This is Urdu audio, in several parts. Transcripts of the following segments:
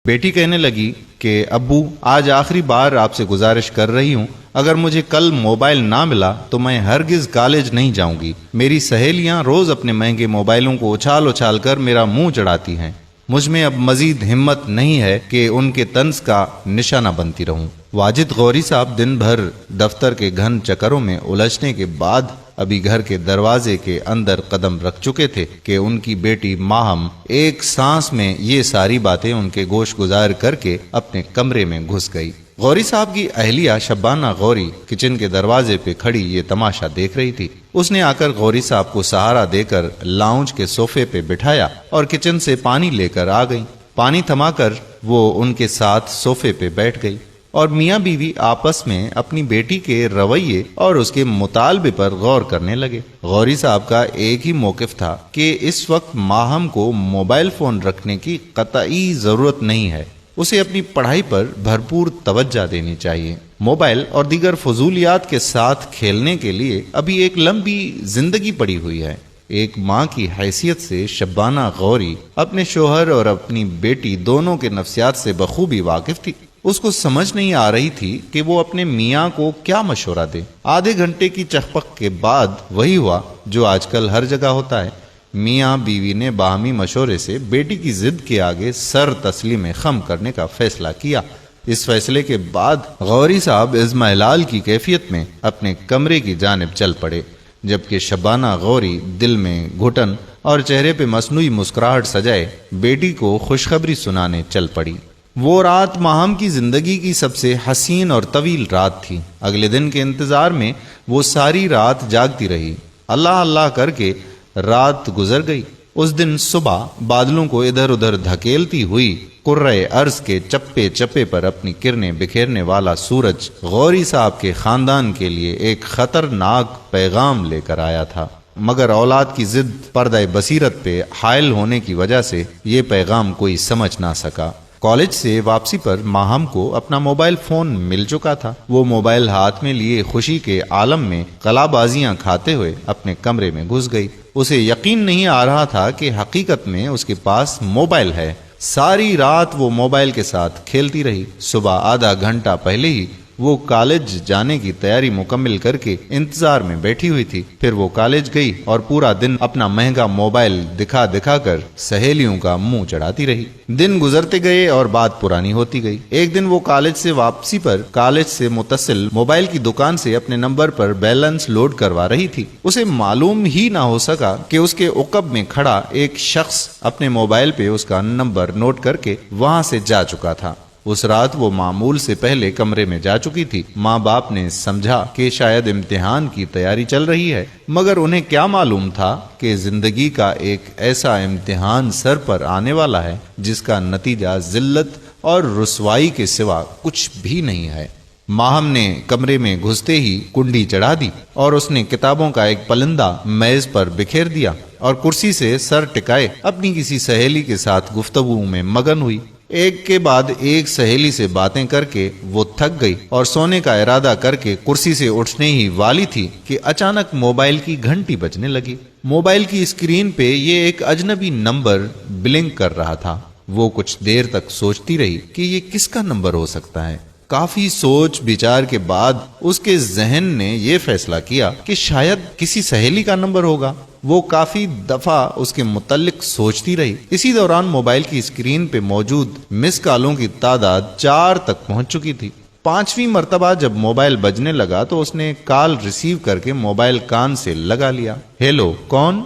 بیٹی کہنے لگی کہ ابو آج آخری بار آپ سے گزارش کر رہی ہوں، اگر مجھے کل موبائل نہ ملا تو میں ہرگز کالج نہیں جاؤں گی۔ میری سہیلیاں روز اپنے مہنگے موبائلوں کو اچھال اچھال کر میرا منہ چڑھاتی ہیں، مجھ میں اب مزید ہمت نہیں ہے کہ ان کے طنز کا نشانہ بنتی رہوں۔ واجد غوری صاحب دن بھر دفتر کے گھن چکروں میں الجھنے کے بعد ابھی گھر کے دروازے کے اندر قدم رکھ چکے تھے کہ ان کی بیٹی ماہم ایک سانس میں یہ ساری باتیں ان کے گوش گزار کر کے اپنے کمرے میں گھس گئی۔ غوری صاحب کی اہلیہ شبانہ غوری کچن کے دروازے پہ کھڑی یہ تماشا دیکھ رہی تھی۔ اس نے آ کر غوری صاحب کو سہارا دے کر لاؤنج کے صوفے پہ بٹھایا اور کچن سے پانی لے کر آ گئی۔ پانی تھما کر وہ ان کے ساتھ صوفے پہ بیٹھ گئی اور میاں بیوی آپس میں اپنی بیٹی کے رویے اور اس کے مطالبے پر غور کرنے لگے۔ غوری صاحب کا ایک ہی موقف تھا کہ اس وقت ماہم کو موبائل فون رکھنے کی قطعی ضرورت نہیں ہے، اسے اپنی پڑھائی پر بھرپور توجہ دینی چاہیے۔ موبائل اور دیگر فضولیات کے ساتھ کھیلنے کے لیے ابھی ایک لمبی زندگی پڑی ہوئی ہے۔ ایک ماں کی حیثیت سے شبانہ غوری اپنے شوہر اور اپنی بیٹی دونوں کے نفسیات سے بخوبی واقف تھی۔ اس کو سمجھ نہیں آ رہی تھی کہ وہ اپنے میاں کو کیا مشورہ دے۔ آدھے گھنٹے کی چخپک کے بعد وہی ہوا جو آج کل ہر جگہ ہوتا ہے۔ میاں بیوی نے باہمی مشورے سے بیٹی کی ضد کے آگے سر تسلیم خم کرنے کا فیصلہ کیا۔ اس فیصلے کے بعد غوری صاحب اضمحلال کی کیفیت میں اپنے کمرے کی جانب چل پڑے، جبکہ شبانہ غوری دل میں گھٹن اور چہرے پہ مصنوعی مسکراہٹ سجائے بیٹی کو خوشخبری سنانے چل پڑی۔ وہ رات ماہم کی زندگی کی سب سے حسین اور طویل رات تھی۔ اگلے دن کے انتظار میں وہ ساری رات جاگتی رہی۔ اللہ اللہ کر کے رات گزر گئی۔ اس دن صبح بادلوں کو ادھر ادھر دھکیلتی ہوئی قرۂ ارض کے چپے چپے پر اپنی کرنیں بکھیرنے والا سورج غوری صاحب کے خاندان کے لیے ایک خطرناک پیغام لے کر آیا تھا، مگر اولاد کی ضد پردہ بصیرت پہ حائل ہونے کی وجہ سے یہ پیغام کوئی سمجھ نہ سکا۔ کالج سے واپسی پر ماہم کو اپنا موبائل فون مل چکا تھا۔ وہ موبائل ہاتھ میں لیے خوشی کے عالم میں قلا بازیاں کھاتے ہوئے اپنے کمرے میں گھس گئی۔ اسے یقین نہیں آ رہا تھا کہ حقیقت میں اس کے پاس موبائل ہے۔ ساری رات وہ موبائل کے ساتھ کھیلتی رہی۔ صبح آدھا گھنٹہ پہلے ہی وہ کالج جانے کی تیاری مکمل کر کے انتظار میں بیٹھی ہوئی تھی۔ پھر وہ کالج گئی اور پورا دن اپنا مہنگا موبائل دکھا دکھا کر سہیلیوں کا منہ چڑھاتی رہی۔ دن گزرتے گئے اور بات پرانی ہوتی گئی۔ ایک دن وہ کالج سے واپسی پر کالج سے متصل موبائل کی دکان سے اپنے نمبر پر بیلنس لوڈ کروا رہی تھی۔ اسے معلوم ہی نہ ہو سکا کہ اس کے عقب میں کھڑا ایک شخص اپنے موبائل پہ اس کا نمبر نوٹ کر کے وہاں سے جا چکا تھا۔ اس رات وہ معمول سے پہلے کمرے میں جا چکی تھی۔ ماں باپ نے سمجھا کہ شاید امتحان کی تیاری چل رہی ہے، مگر انہیں کیا معلوم تھا کہ زندگی کا ایک ایسا امتحان سر پر آنے والا ہے جس کا نتیجہ ذلت اور رسوائی کے سوا کچھ بھی نہیں ہے۔ ماہم نے کمرے میں گھستے ہی کنڈی چڑھا دی اور اس نے کتابوں کا ایک پلندہ میز پر بکھیر دیا اور کرسی سے سر ٹکائے اپنی کسی سہیلی کے ساتھ گفتگو میں مگن ہوئی۔ ایک کے بعد ایک سہیلی سے باتیں کر کے وہ تھک گئی اور سونے کا ارادہ کر کے کرسی سے اٹھنے ہی والی تھی کہ اچانک موبائل کی گھنٹی بجنے لگی۔ موبائل کی اسکرین پہ یہ ایک اجنبی نمبر بلنک کر رہا تھا۔ وہ کچھ دیر تک سوچتی رہی کہ یہ کس کا نمبر ہو سکتا ہے۔ کافی سوچ بچار کے بعد اس کے ذہن نے یہ فیصلہ کیا کہ شاید کسی سہیلی کا نمبر ہوگا۔ وہ کافی دفعہ اس کے متعلق سوچتی رہی۔ اسی دوران موبائل کی اسکرین پہ موجود مس کالوں کی تعداد 4 تک پہنچ چکی تھی۔ 5ویں مرتبہ جب موبائل بجنے لگا تو اس نے کال ریسیو کر کے موبائل کان سے لگا لیا۔ ہیلو، کون؟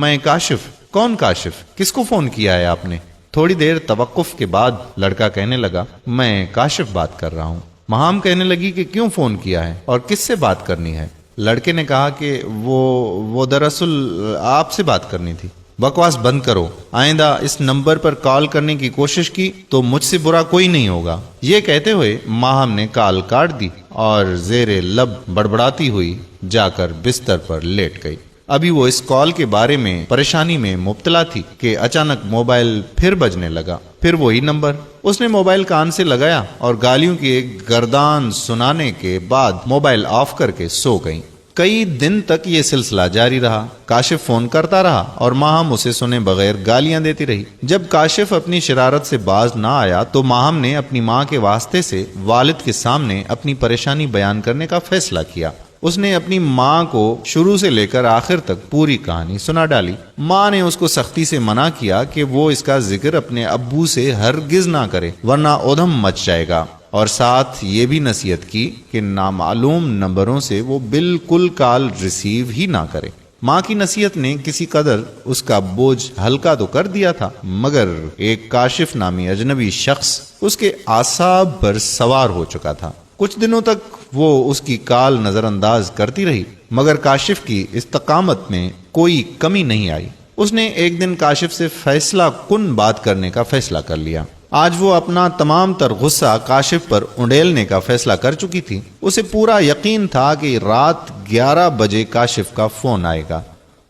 میں کاشف۔ کون کاشف؟ کس کو فون کیا ہے آپ نے؟ تھوڑی دیر توقف کے بعد لڑکا کہنے لگا، میں کاشف بات کر رہا ہوں۔ مہام کہنے لگی کہ کیوں فون کیا ہے اور کس سے بات کرنی ہے؟ لڑکے نے کہا کہ وہ دراصل آپ سے بات کرنی تھی۔ بکواس بند کرو، آئندہ اس نمبر پر کال کرنے کی کوشش کی تو مجھ سے برا کوئی نہیں ہوگا۔ یہ کہتے ہوئے ماہم نے کال کاٹ دی اور زیر لب بڑبڑاتی ہوئی جا کر بستر پر لیٹ گئی۔ ابھی وہ اس کال کے بارے میں پریشانی میں مبتلا تھی کہ اچانک موبائل پھر بجنے لگا۔ پھر وہی نمبر۔ اس نے موبائل کان سے لگایا اور گالیوں کی ایک گردان سنانے کے بعد موبائل آف کر کے سو گئی۔ کئی دن تک یہ سلسلہ جاری رہا۔ کاشف فون کرتا رہا اور ماہم اسے سنے بغیر گالیاں دیتی رہی۔ جب کاشف اپنی شرارت سے باز نہ آیا تو ماہم نے اپنی ماں کے واسطے سے والد کے سامنے اپنی پریشانی بیان کرنے کا فیصلہ کیا۔ اس نے اپنی ماں کو شروع سے لے کر آخر تک پوری کہانی سنا ڈالی۔ ماں نے اس کو سختی سے منع کیا کہ وہ اس کا ذکر اپنے ابو سے ہرگز نہ کرے ورنہ ادھم مچ جائے گا، اور ساتھ یہ بھی نصیحت کی کہ نامعلوم نمبروں سے وہ بالکل کال ریسیو ہی نہ کرے۔ ماں کی نصیحت نے کسی قدر اس کا بوجھ ہلکا تو کر دیا تھا، مگر ایک کاشف نامی اجنبی شخص اس کے اعصاب پر سوار ہو چکا تھا۔ کچھ دنوں تک وہ اس کی کال نظر انداز کرتی رہی، مگر کاشف کی استقامت میں کوئی کمی نہیں آئی۔ اس نے ایک دن کاشف سے فیصلہ کن بات کرنے کا فیصلہ کر لیا۔ آج وہ اپنا تمام تر غصہ کاشف پر انڈیلنے کا فیصلہ کر چکی تھی۔ اسے پورا یقین تھا کہ رات 11 بجے کاشف کا فون آئے گا۔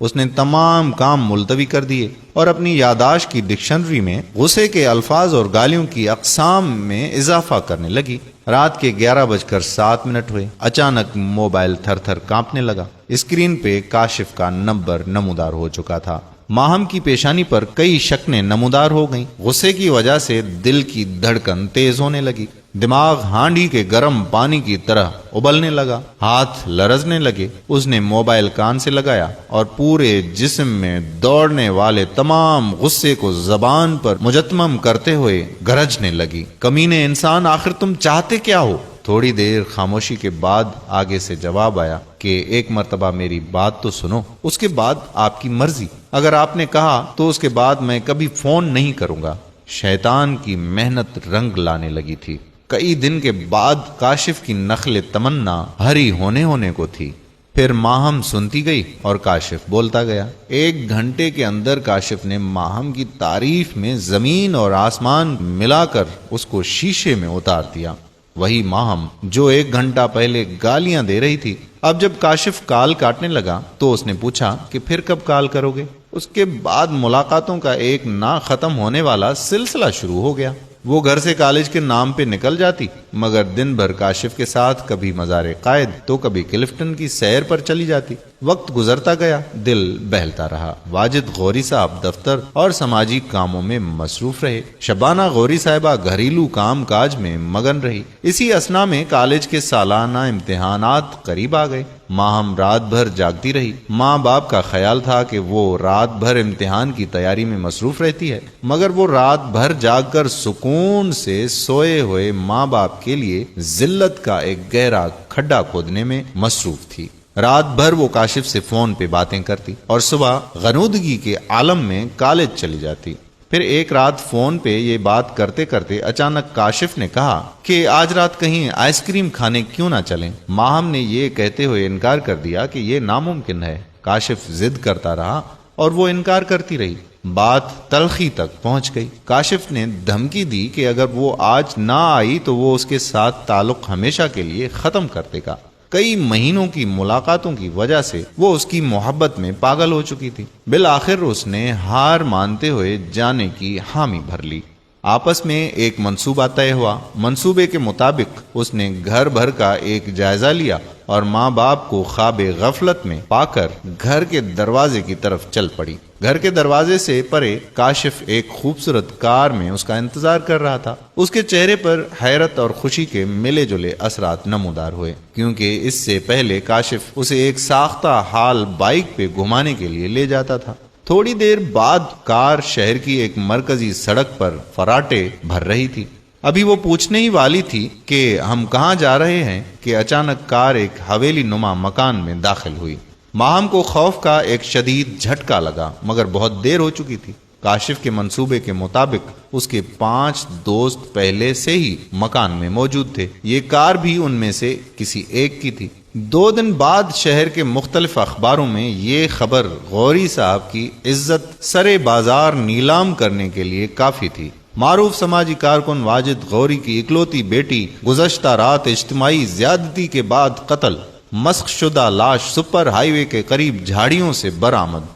اس نے تمام کام ملتوی کر دیے اور اپنی یادداشت کی ڈکشنری میں غصے کے الفاظ اور گالیوں کی اقسام میں اضافہ کرنے لگی۔ رات کے 11:07 ہوئے۔ اچانک موبائل تھر تھر کانپنے لگا۔ اسکرین پہ کاشف کا نمبر نمودار ہو چکا تھا۔ ماہم کی پیشانی پر کئی شکنیں نمودار ہو گئیں۔ غصے کی وجہ سے دل کی دھڑکن تیز ہونے لگی، دماغ ہانڈی کے گرم پانی کی طرح ابلنے لگا، ہاتھ لرزنے لگے۔ اس نے موبائل کان سے لگایا اور پورے جسم میں دوڑنے والے تمام غصے کو زبان پر مجتمم کرتے ہوئے گرجنے لگی، کمینے انسان، آخر تم چاہتے کیا ہو؟ تھوڑی دیر خاموشی کے بعد آگے سے جواب آیا کہ ایک مرتبہ میری بات تو سنو، اس کے بعد آپ کی مرضی، اگر آپ نے کہا تو اس کے بعد میں کبھی فون نہیں کروں گا۔ شیطان کی محنت رنگ لانے لگی تھی۔ کئی دن کے بعد کاشف کی نخل تمنا ہری ہونے کو تھی۔ پھر ماہم سنتی گئی اور کاشف بولتا گیا۔ 1 گھنٹے کے اندر کاشف نے ماہم کی تعریف میں زمین اور آسمان ملا کر اس کو شیشے میں اتار دیا۔ وہی ماہم جو 1 گھنٹہ پہلے گالیاں دے رہی تھی، اب جب کاشف کال کاٹنے لگا تو اس نے پوچھا کہ پھر کب کال کرو گے؟ اس کے بعد ملاقاتوں کا ایک نہ ختم ہونے والا سلسلہ شروع ہو گیا۔ وہ گھر سے کالج کے نام پہ نکل جاتی، مگر دن بھر کاشف کے ساتھ کبھی مزار قائد تو کبھی کلفٹن کی سیر پر چلی جاتی۔ وقت گزرتا گیا، دل بہلتا رہا۔ واجد غوری صاحب دفتر اور سماجی کاموں میں مصروف رہے۔ شبانہ غوری صاحبہ گھریلو کام کاج میں مگن رہی۔ اسی اثنا میں کالج کے سالانہ امتحانات قریب آ گئے۔ ماہم رات بھر جاگتی رہی۔ ماں باپ کا خیال تھا کہ وہ رات بھر امتحان کی تیاری میں مصروف رہتی ہے، مگر وہ رات بھر جاگ کر سکون سے سوئے ہوئے ماں باپ کے لیے ذلت کا ایک گہرا کھڈا کھودنے میں مصروف تھی۔ رات بھر وہ کاشف سے فون پہ باتیں کرتی اور صبح غنودگی کے عالم میں کالج چلی جاتی۔ پھر ایک رات فون پہ یہ بات کرتے کرتے اچانک کاشف نے کہا کہ آج رات کہیں آئس کریم کھانے کیوں نہ چلیں؟ ماہم نے یہ کہتے ہوئے انکار کر دیا کہ یہ ناممکن ہے۔ کاشف ضد کرتا رہا اور وہ انکار کرتی رہی۔ بات تلخی تک پہنچ گئی۔ کاشف نے دھمکی دی کہ اگر وہ آج نہ آئی تو وہ اس کے ساتھ تعلق ہمیشہ کے لیے ختم کر دے گا۔ کئی مہینوں کی ملاقاتوں کی وجہ سے وہ اس کی محبت میں پاگل ہو چکی تھی۔ بالآخر اس نے ہار مانتے ہوئے جانے کی حامی بھر لی۔ آپس میں ایک منصوبہ طے ہوا۔ منصوبے کے مطابق اس نے گھر بھر کا ایک جائزہ لیا اور ماں باپ کو خواب غفلت میں پا کر گھر کے دروازے کی طرف چل پڑی۔ گھر کے دروازے سے پرے کاشف ایک خوبصورت کار میں اس کا انتظار کر رہا تھا۔ اس کے چہرے پر حیرت اور خوشی کے ملے جلے اثرات نمودار ہوئے، کیونکہ اس سے پہلے کاشف اسے ایک ساختہ حال بائک پہ گھمانے کے لیے لے جاتا تھا۔ تھوڑی دیر بعد کار شہر کی ایک مرکزی سڑک پر فراٹے بھر رہی تھی۔ ابھی وہ پوچھنے ہی والی تھی کہ ہم کہاں جا رہے ہیں کہ اچانک کار ایک حویلی نما مکان میں داخل ہوئی۔ ماہم کو خوف کا ایک شدید جھٹکا لگا، مگر بہت دیر ہو چکی تھی۔ کاشف کے منصوبے کے مطابق اس کے 5 دوست پہلے سے ہی مکان میں موجود تھے۔ یہ کار بھی ان میں سے کسی ایک کی تھی۔ 2 دن بعد شہر کے مختلف اخباروں میں یہ خبر غوری صاحب کی عزت سرے بازار نیلام کرنے کے لیے کافی تھی۔ معروف سماجی کارکن واجد غوری کی اکلوتی بیٹی گزشتہ رات اجتماعی زیادتی کے بعد قتل، مسخ شدہ لاش سپر ہائی وے کے قریب جھاڑیوں سے برآمد۔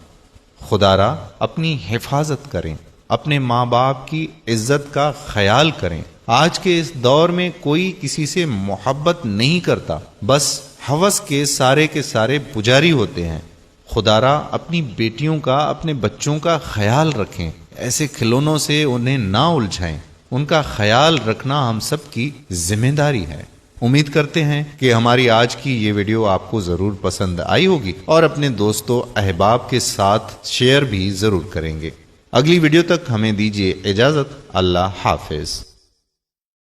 خدا را اپنی حفاظت کریں، اپنے ماں باپ کی عزت کا خیال کریں۔ آج کے اس دور میں کوئی کسی سے محبت نہیں کرتا، بس ہوس کے سارے پجاری ہوتے ہیں۔ خدارا اپنی بیٹیوں کا، اپنے بچوں کا خیال رکھیں، ایسے کھلونوں سے انہیں نہ الجھائیں، ان کا خیال رکھنا ہم سب کی ذمہ داری ہے۔ امید کرتے ہیں کہ ہماری آج کی یہ ویڈیو آپ کو ضرور پسند آئی ہوگی اور اپنے دوستوں احباب کے ساتھ شیئر بھی ضرور کریں گے۔ اگلی ویڈیو تک ہمیں دیجیے اجازت۔ اللہ حافظ۔